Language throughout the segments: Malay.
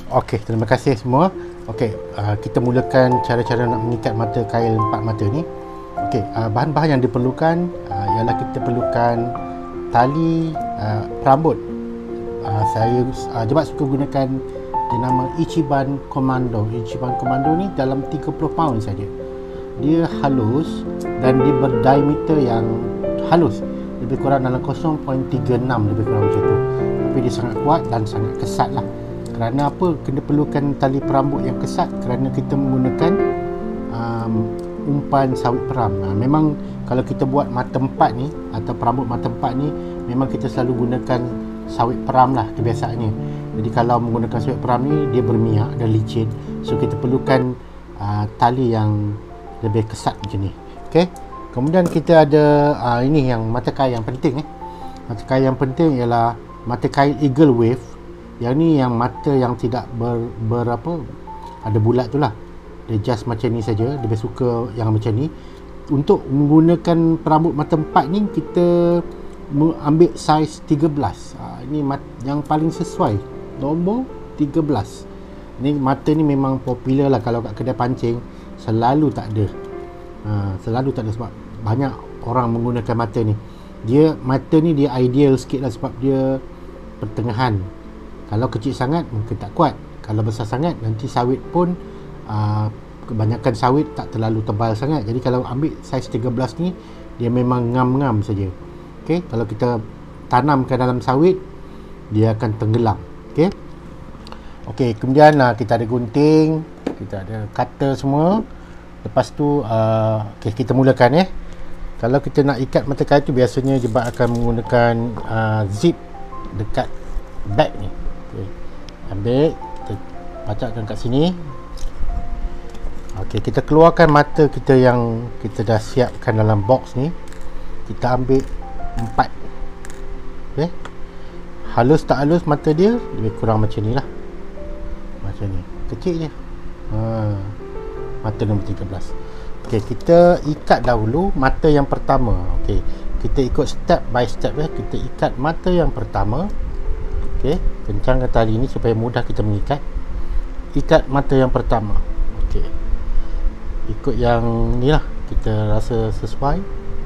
Okey, terima kasih semua. Okey, kita mulakan cara-cara nak mengikat mata kail 4 mata ni. Okey, bahan-bahan yang diperlukan ialah kita perlukan tali perambut. Saya Jebat suka gunakan dia nama Ichiban Commando. Ichiban Commando ni dalam 30 pound saja. Dia halus dan dia berdiameter yang halus, lebih kurang dalam 0.36, lebih kurang macam tu. Tapi dia sangat kuat dan sangat kesat lah. Kerana apa kena perlukan tali perambut yang kesat? Kerana kita menggunakan umpan sawit peram. Memang kalau kita buat mata empat ni atau perambut mata empat ni, memang kita selalu gunakan sawit peram lah kebiasaannya. Jadi kalau menggunakan sawit peram ni, dia berminyak dan licin, so kita perlukan tali yang lebih kesat macam ni. Okay, kemudian kita ada ini yang mata kail yang penting. Mata kail yang penting ialah mata kail Eagle Wave. Yang ni yang mata yang tidak ada bulat tu lah. Dia just macam ni saja. Dia lebih suka yang macam ni. Untuk menggunakan perambut mata empat ni, kita ambil saiz 13. Ini yang paling sesuai, nombor 13. Ni mata ni memang popular lah. Kalau kat kedai pancing selalu tak ada. Selalu tak ada sebab banyak orang menggunakan mata ni. Mata ni dia ideal sikit lah sebab dia pertengahan. Kalau kecil sangat mungkin tak kuat. Kalau besar sangat nanti sawit pun kebanyakan sawit tak terlalu tebal sangat. Jadi kalau ambil saiz 13 ni, dia memang ngam-ngam saja. Okey, kalau kita tanamkan dalam sawit, dia akan tenggelam. Okey. Okey, kemudian kita ada gunting, kita ada cutter semua. Lepas tu okey, kita mulakan Kalau kita nak ikat mata kail tu, biasanya Jebat akan menggunakan zip dekat bag ni. Okay. Ambil, kita pacakkan kat sini. Okey, kita keluarkan mata kita yang kita dah siapkan dalam box ni. Kita ambil 4. Okey. Halus tak halus mata dia, lebih kurang macam ni lah. Macam ni. Kecil je. Mata nombor 13. Okey, kita ikat dahulu mata yang pertama. Okey, kita ikut step by step Kita ikat mata yang pertama. Okey, kencangkan tali ni supaya mudah kita mengikat. Ikat mata yang pertama. Okey, ikut yang ni lah, kita rasa sesuai,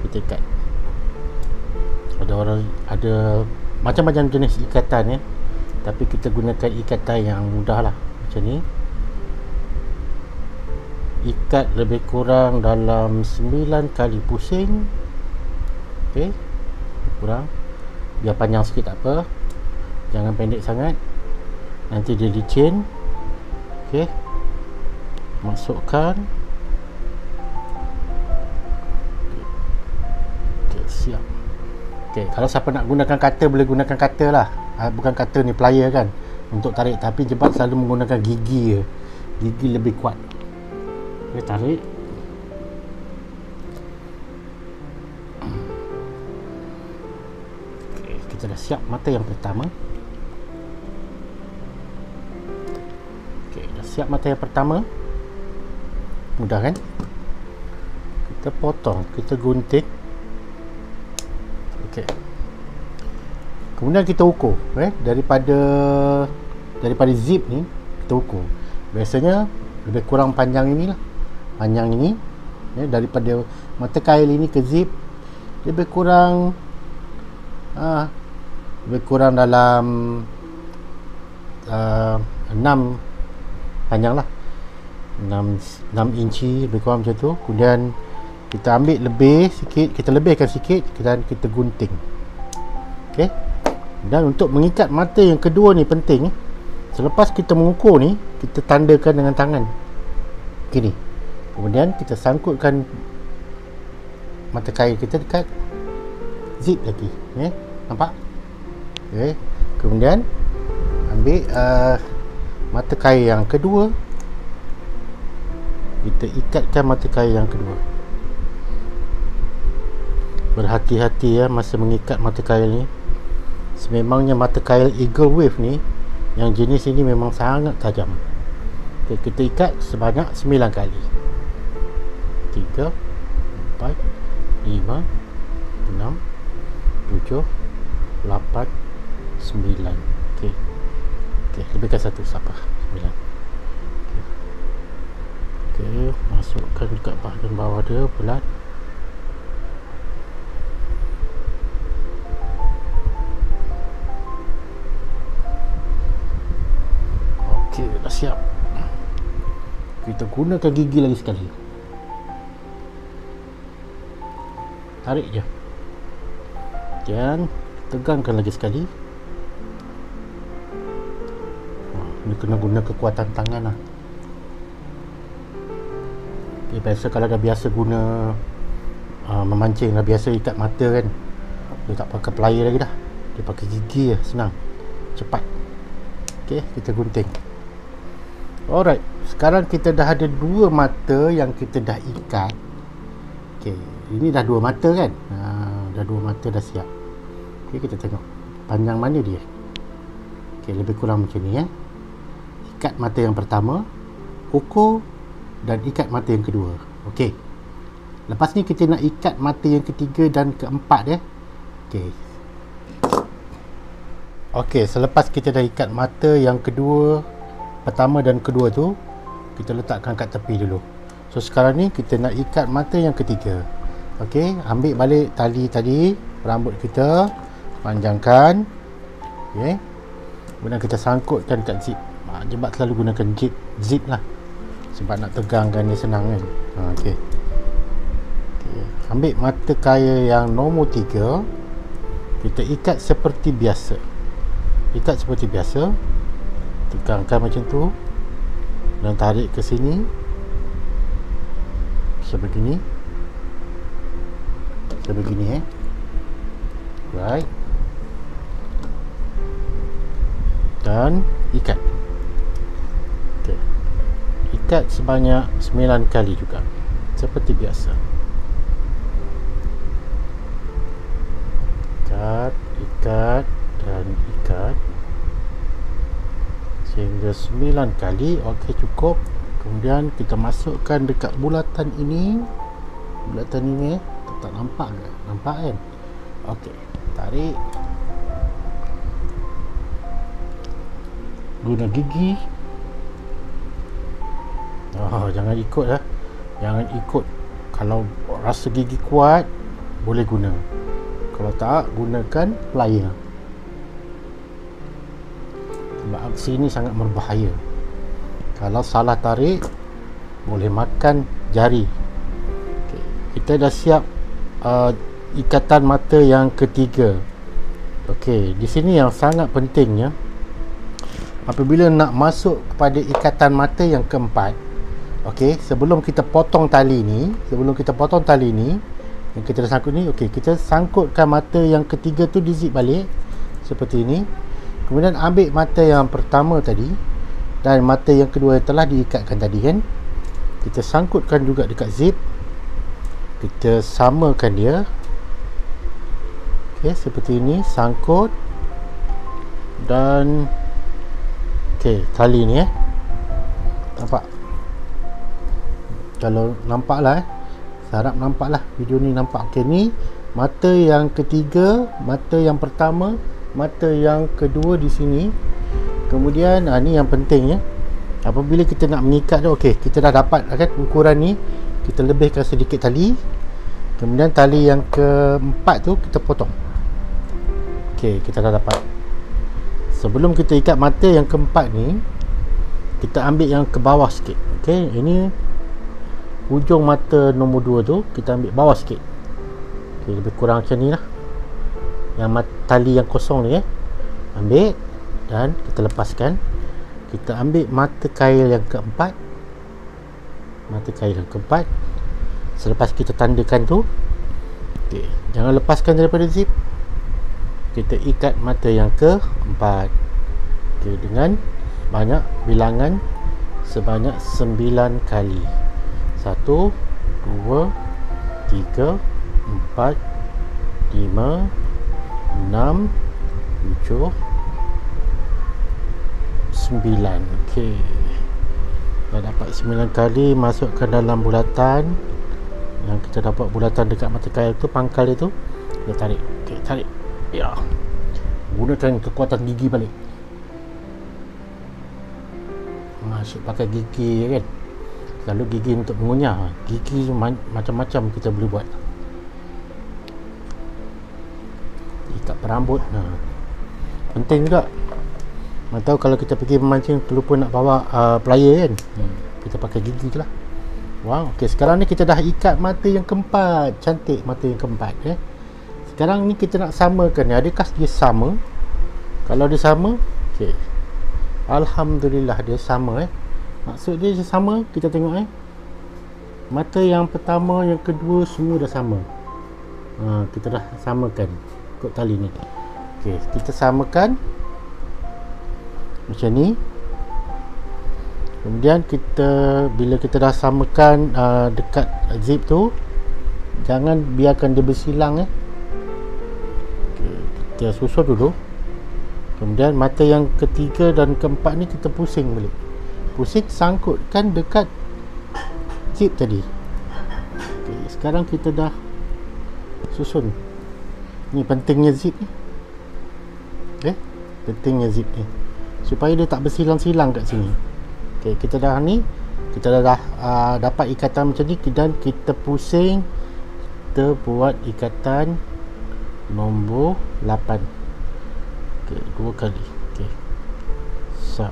kita ikat. Ada macam-macam jenis ikatan tapi kita gunakan ikatan yang mudah lah. Macam ni. Ikat lebih kurang dalam 9 kali pusing. Okey, kurang, biar panjang sikit tak apa, jangan pendek sangat, nanti dia licin. Okey, masukkan. Okey, siap. Okey, kalau siapa nak gunakan cutter, boleh gunakan cutter lah. Bukan cutter ni, plier kan, untuk tarik. Tapi Jebat selalu menggunakan gigi je. Gigi lebih kuat. Okey, tarik. Okey, kita dah siap mata yang pertama. Okey, dah siap mata yang pertama. Mudah kan? Kita potong, kita gunting. Okey. Kemudian kita ukur daripada zip ni, kita ukur. Biasanya lebih kurang panjang inilah. Panjang ini daripada mata kail ini ke zip lebih kurang dalam 6 panjang lah, 6 inci lebih kurang macam tu. Kemudian kita ambil lebih sikit, kita lebihkan sikit dan kita gunting. Okey. Dan untuk mengikat mata yang kedua ni penting. Selepas kita mengukur ni, kita tandakan dengan tangan gini. Kemudian kita sangkutkan mata kail kita dekat zip lagi. Nampak? Okey. Kemudian ambil mata kail yang kedua. Kita ikatkan mata kail yang kedua. Berhati-hati masa mengikat mata kail ni. Sememangnya mata kail Eagle Wave ni, yang jenis ini memang sangat tajam. Okay, kita ikat sebanyak 9 kali. 3 4 5 6 7 8 9. Okey. Okey, lebihkan satu siapa? 9. Okey, masukkan dekat bahagian bawah dia bulat. Okey, dah siap. Kita gunakan gigi lagi sekali. Tarik je. Dan tegangkan lagi sekali. Ni kena guna kekuatan tangan lah. Okay, biasa kalau dah biasa guna memancing, dah biasa ikat mata kan, dia tak pakai plier lagi dah, dia pakai gigi je, senang, cepat. Ok, kita gunting. Alright, sekarang kita dah ada 2 mata yang kita dah ikat. Ok, ini dah 2 mata kan, dah 2 mata dah siap. Ok, kita tengok panjang mana dia. Ok, lebih kurang macam ni ikat mata yang pertama, kukur, dan ikat mata yang kedua. Okey. Lepas ni kita nak ikat mata yang ketiga dan keempat Okey. Okey, selepas kita dah ikat mata yang kedua, pertama dan kedua tu, kita letakkan kat tepi dulu. So sekarang ni kita nak ikat mata yang ketiga. Okey, ambil balik tali tadi, rambut kita, panjangkan. Okey. Kemudian kita sangkutkan kat zip. Sebab selalu gunakan zip lah, sebab nak tegangkan ni senang kan. Okey. Ambil mata kail yang nombor 3, kita ikat seperti biasa. Ikat seperti biasa, tegangkan macam tu, dan tarik ke sini sebegini, sebegini right, dan ikat. Okay. Ikat sebanyak 9 kali juga, seperti biasa. Ikat, ikat, dan ikat sehingga 9 kali. Okey, cukup. Kemudian kita masukkan dekat bulatan ini. Bulatan ini tak nampak ke? Nampak kan? Okey, tarik. Guna gigi. Jangan ikut jangan ikut. Kalau rasa gigi kuat, boleh guna. Kalau tak, gunakan plier. Sebab aksi ini sangat berbahaya. Kalau salah tarik, boleh makan jari. Okay. Kita dah siap ikatan mata yang ketiga. Okey, di sini yang sangat pentingnya, apabila nak masuk kepada ikatan mata yang keempat, okey, sebelum kita potong tali ni, yang kita dah sangkut ni, okey, kita sangkutkan mata yang ketiga tu, di zip balik seperti ini. Kemudian ambil mata yang pertama tadi dan mata yang kedua yang telah diikatkan tadi kan, kita sangkutkan juga dekat zip. Kita samakan dia. Okey, seperti ini, sangkut. Dan okey, tali ni nampak? Kalau nampak lah harap nampak lah video ni, nampak. Okey, ni mata yang ketiga, mata yang pertama, mata yang kedua di sini. Kemudian ni yang penting apabila kita nak mengikat tu, okey, kita dah dapat kan ukuran ni, kita lebihkan sedikit tali. Kemudian tali yang keempat tu kita potong. Okey, kita dah dapat. Sebelum kita ikat mata yang keempat ni, kita ambil yang ke bawah sikit. Okey, ini hujung mata nombor 2 tu kita ambil bawah sikit. Okey, lebih kurang macam ni lah. Yang tali yang kosong ni ambil dan kita lepaskan. Kita ambil mata kail yang keempat. Mata kail yang keempat. Selepas kita tandakan tu, okey, jangan lepaskan daripada zip. Kita ikat mata yang keempat, okey, dengan banyak bilangan sebanyak 9 kali. 1, 2, 3, 4, 5, 6, 7, 9. Okey, dah dapat 9 kali. Masukkan dalam bulatan yang kita dapat, bulatan dekat mata kail tu, pangkal dia tu. Kita tarik. Okey, tarik. Ya, gunakan kekuatan gigi balik. asyik pakai gigi kan. Selalu gigi untuk mengunyah. Gigi macam-macam kita boleh buat. Ikat perambut. Penting juga. Tahu kalau kita pergi memancing terlupa nak bawa plier kan. Kita pakai gigi je lah. Wow. Okey, sekarang ni kita dah ikat mata yang keempat. Cantik mata yang keempat Sekarang ni kita nak samakan. Adakah dia sama? Kalau dia sama, okey. Alhamdulillah dia sama Maksud dia sama. Kita tengok mata yang pertama, yang kedua semua dah sama. Kita dah samakan ikut tali ni. Okey, kita samakan macam ni. Kemudian bila kita dah samakan dekat zip tu, jangan biarkan dia bersilang okay, kita susun dulu. Kemudian mata yang ketiga dan keempat ni kita pusing balik. Pusing, sangkutkan dekat zip tadi. Okay, sekarang kita dah susun. Ni pentingnya zip ni. Pentingnya zip ni supaya dia tak bersilang-silang kat sini. Okey, kita dah dapat ikatan macam ni dan kita pusing. Kita buat ikatan nombor 8. Okey, 2 kali. Okey. Sap.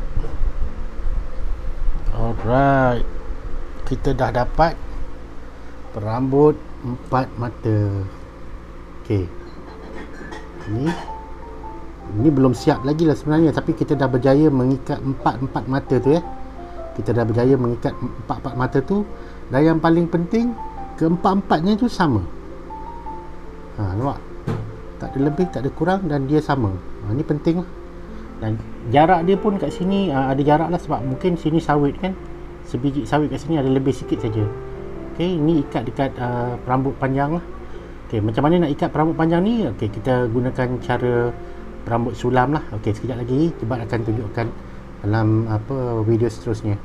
Alright. Kita dah dapat perambut 4 mata. Okey. Ini belum siap lagi lah sebenarnya, tapi kita dah berjaya mengikat 4 mata tu Kita dah berjaya mengikat 4 mata tu. Dan yang paling penting, keempat-empatnya tu sama. Nampak? Tak ada lebih, tak ada kurang dan dia sama. Ini penting lah. Dan jarak dia pun kat sini ada jarak lah, sebab mungkin sini sawit kan. Sebiji sawit kat sini ada lebih sikit saja. Okey, ini ikat dekat perambut panjang lah. Okey, macam mana nak ikat perambut panjang ni? Okey, kita gunakan cara perambut sulam lah. Okey, sekejap lagi Jebat akan tunjukkan dalam video seterusnya.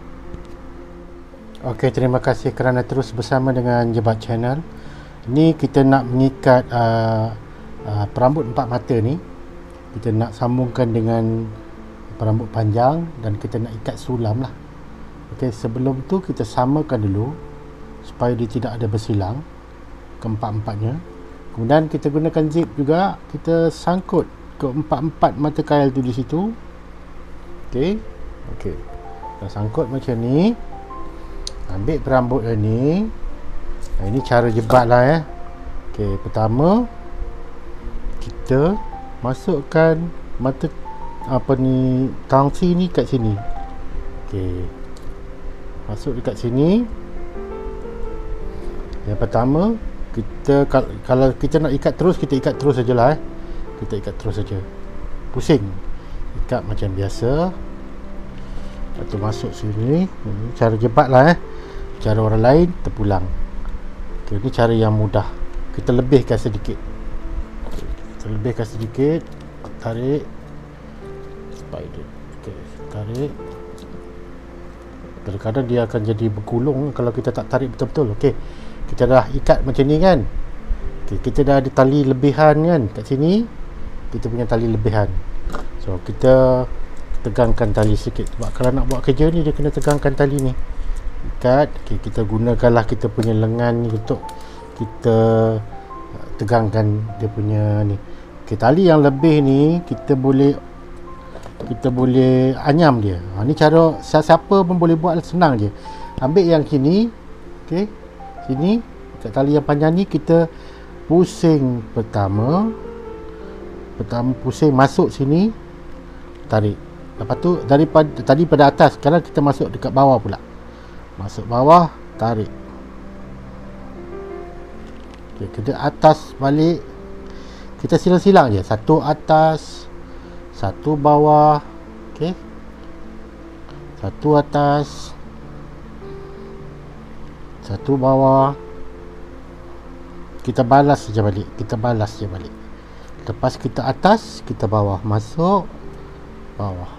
Okey, terima kasih kerana terus bersama dengan Jebat Channel. Ni kita nak mengikat perambut 4 mata ni. Kita nak sambungkan dengan perambut panjang dan kita nak ikat sulam lah. Okey, sebelum tu kita samakan dulu supaya dia tidak ada bersilang keempat-empatnya. Kemudian kita gunakan zip juga. Kita sangkut keempat-empat mata kail tu di situ. Okey. Kita sangkut macam ni. Ambil perambut ni. Ini cara jebat lah Okey, pertama kita masukkan mata tangsi ni kat sini. Okey. Masuk dekat sini. Yang pertama, kalau kita nak ikat terus, kita ikat terus sajalah Kita ikat terus saja. Pusing. Ikat macam biasa. Lepas tu masuk sini. Ini cara jebat lah Cara orang lain terpulang. Okay, ini cara yang mudah. Kita lebihkan sedikit. Kita lebihkan sedikit. Tarik. Spider. Okay, tarik. Kadang-kadang dia akan jadi bergulung kalau kita tak tarik betul-betul. Okey. Kita dah ikat macam ni kan. Okay, kita dah ada tali lebihan kan kat sini. Kita punya tali lebihan. So kita tegangkan tali sikit. Sebab kalau nak buat kerja ni, dia kena tegangkan tali ni. Ikat. Okay, kita gunakanlah kita punya lengan ni untuk kita tegangkan dia punya ni. Okay, tali yang lebih ni kita boleh anyam dia. Ni cara siapa pun boleh buat, senang je. Ambil yang sini. Okay, sini kat tali yang panjang ni kita pusing pertama pusing masuk sini, tarik. Lepas tu tadi pada atas, sekarang kita masuk dekat bawah pula. Masuk bawah, tarik. Okay, kita atas balik. Kita silang-silang je. Satu atas, satu bawah. Okey. Satu atas, satu bawah. Kita balas je balik. Lepas kita atas, kita bawah. Masuk, bawah.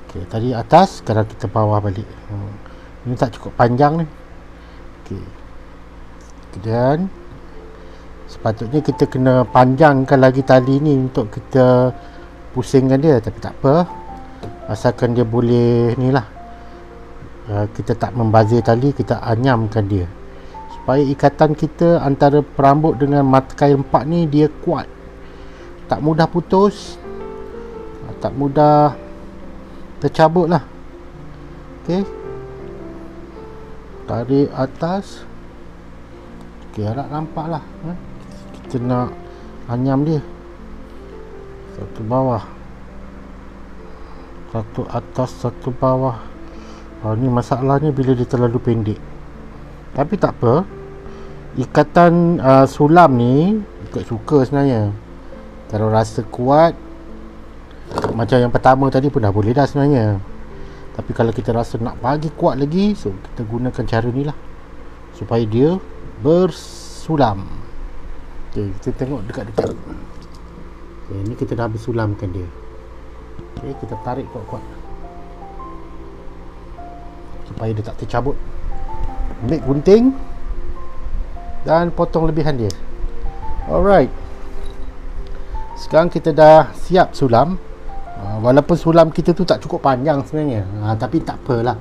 Okey, tadi atas, sekarang kita bawah balik. Ini tak cukup panjang ni. Okey. Kemudian sepatutnya kita kena panjangkan lagi tali ni untuk kita pusingkan dia, tapi tak apa. asalkan dia boleh ni lah, kita tak membazir tali, kita anyamkan dia supaya ikatan kita antara perambut dengan mata kail 4 ni dia kuat, tak mudah putus, tak mudah tercabut lah. ok, tarik atas. ok, harap nampak lah, kita nak anyam dia satu bawah, satu atas, satu bawah. Ni masalahnya bila dia terlalu pendek, tapi tak apa, ikatan sulam ni ikut suka sebenarnya. Kalau rasa kuat macam yang pertama tadi pun dah boleh dah sebenarnya, tapi kalau kita rasa nak bagi kuat lagi, so kita gunakan cara ni lah supaya dia bersulam. ok, kita tengok dekat-dekat. ok, ni kita dah bersulamkan dia. ok, kita tarik kuat-kuat supaya dia tak tercabut. Ambil gunting dan potong lebihan dia. Alright, sekarang kita dah siap sulam. Walaupun sulam kita tu tak cukup panjang sebenarnya, tapi tak apalah,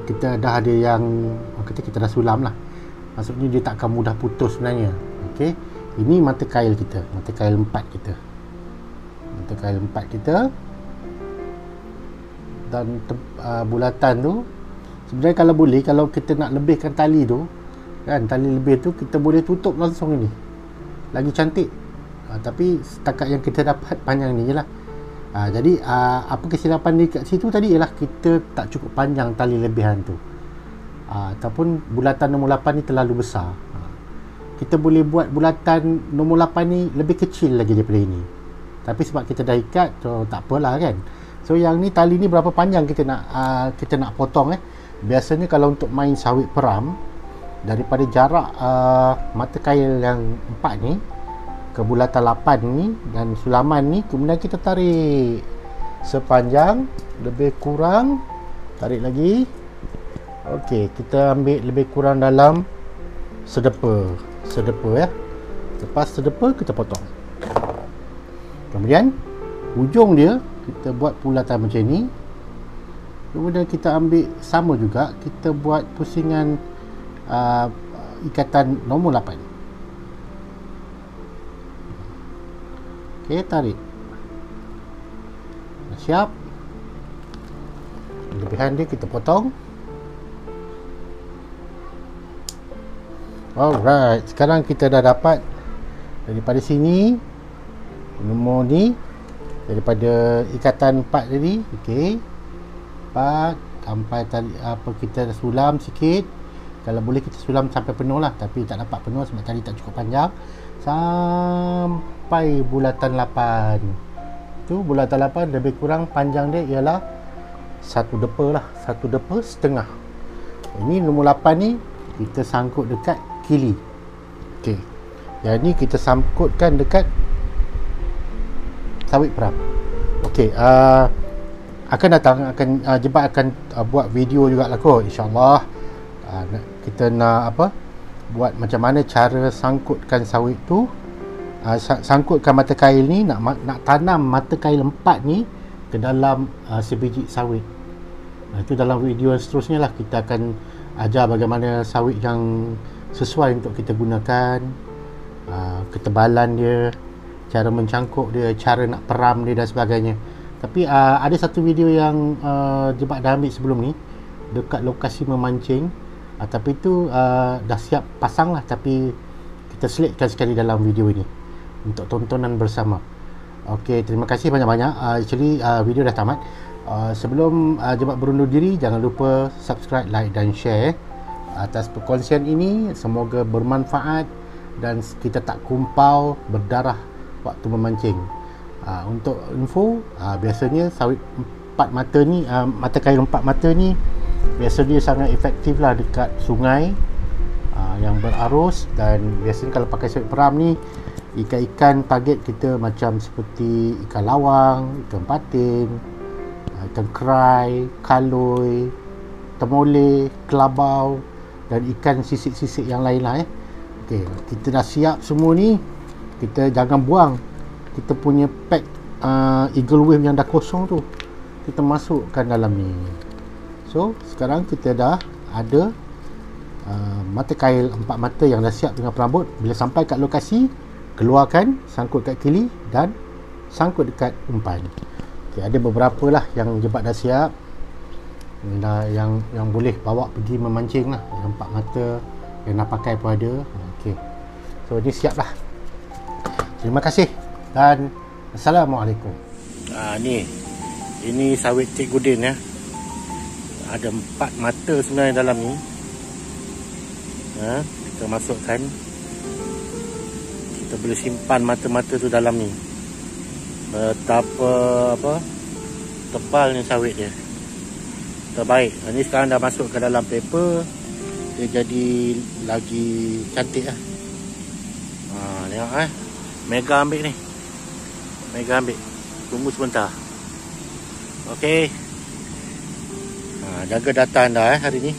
kita dah ada yang kita dah sulam lah, maksudnya dia tak akan mudah putus sebenarnya. ok, ini mata kail kita, mata kail 4 kita, mata kail 4 kita. Dan bulatan tu sebenarnya kalau boleh, kalau kita nak lebihkan tali tu kan, tali lebih tu kita boleh tutup langsung ini, lagi cantik. Tapi setakat yang kita dapat panjang ni je lah. Jadi apa kesilapan di kat situ tadi ialah kita tak cukup panjang tali lebihan tu, ataupun bulatan nombor 8 ni terlalu besar. Kita boleh buat bulatan nombor 8 ni lebih kecil lagi daripada ini, tapi sebab kita dah ikat, so tak apalah kan. So yang ni, tali ni berapa panjang kita nak potong. Biasanya kalau untuk main sawit peram, daripada jarak mata kail yang 4 ni ke bulatan 8 ni dan sulaman ni, kemudian kita tarik sepanjang, lebih kurang tarik lagi. ok, kita ambil lebih kurang dalam sedepa ya. Lepas sedepa kita potong, kemudian ujung dia kita buat bulatan macam ni. Kemudian kita ambil sama juga, kita buat pusingan ikatan nombor 8. ok, tarik, siap. Lebihan dia kita potong. Alright, sekarang kita dah dapat daripada sini nombor ni, daripada ikatan 4 tadi. ok, 4 sampai tali kita dah sulam sikit. Kalau boleh kita sulam sampai penuh lah, tapi tak dapat penuh sebab tali tak cukup panjang. Sampai bulatan 8 tu, bulatan 8 lebih kurang panjang dia ialah 1 depa lah, 1 depa setengah. Ini nombor 8 ni kita sangkut dekat kili. ok, yang ni kita sangkutkan dekat sawit peram. ok, akan datang, Jebat akan buat video jugalah kot, insyaAllah. Kita nak buat macam mana cara sangkutkan sawit tu, sangkutkan mata kail ni, nak tanam mata kail 4 ni ke dalam sebiji sawit. Itu dalam video yang seterusnya lah, kita akan ajar bagaimana sawit yang sesuai untuk kita gunakan, ketebalan dia, cara mencangkuk dia, cara nak peram dia dan sebagainya. Tapi ada satu video yang Jebat dah ambil sebelum ni dekat lokasi memancing, tapi itu dah siap pasang lah, tapi kita selitkan sekali dalam video ini untuk tontonan bersama. ok, terima kasih banyak-banyak. Actually video dah tamat. Sebelum Jebat berundur diri, jangan lupa subscribe, like dan share atas perkongsian ini. Semoga bermanfaat dan kita tak kumpau berdarah waktu memancing. Untuk info, biasanya sawit 4 mata ni, mata kail 4 mata ni biasa dia sangat efektif lah dekat sungai yang berarus. Dan biasanya kalau pakai sawit peram ni, ikan-ikan target kita macam seperti ikan lawang, ikan patin, ikan kerai, kaloi, temoleh, kelabau dan ikan sisik-sisik yang lain lah. ok, kita dah siap semua ni. Kita jangan buang kita punya pack eagle wave yang dah kosong tu. kita masukkan dalam ni. So sekarang kita dah ada mata kail 4 mata yang dah siap dengan perambut. Bila sampai kat lokasi, keluarkan, sangkut kat kili dan sangkut dekat umpan. Okay, ada beberapa lah yang jebat dah siap, yang boleh bawa pergi memancing lah. Yang 4 mata yang nak pakai pun ada. Okay, so ni siap lah. Terima kasih dan Assalamualaikum. Ini sawit Cikgu Din ya. Ada 4 mata sebenarnya dalam ni. Kita masukkan. Kita boleh simpan mata-mata tu dalam ni. Betapa tebalnya sawit dia. Terbaik. Ini sekarang dah masuk ke dalam paper. Dia jadi lagi cantik lah. Tengok Mega ambil ni. Mega ambil. Tunggu sebentar. Okey. Jaga data anda hari ni.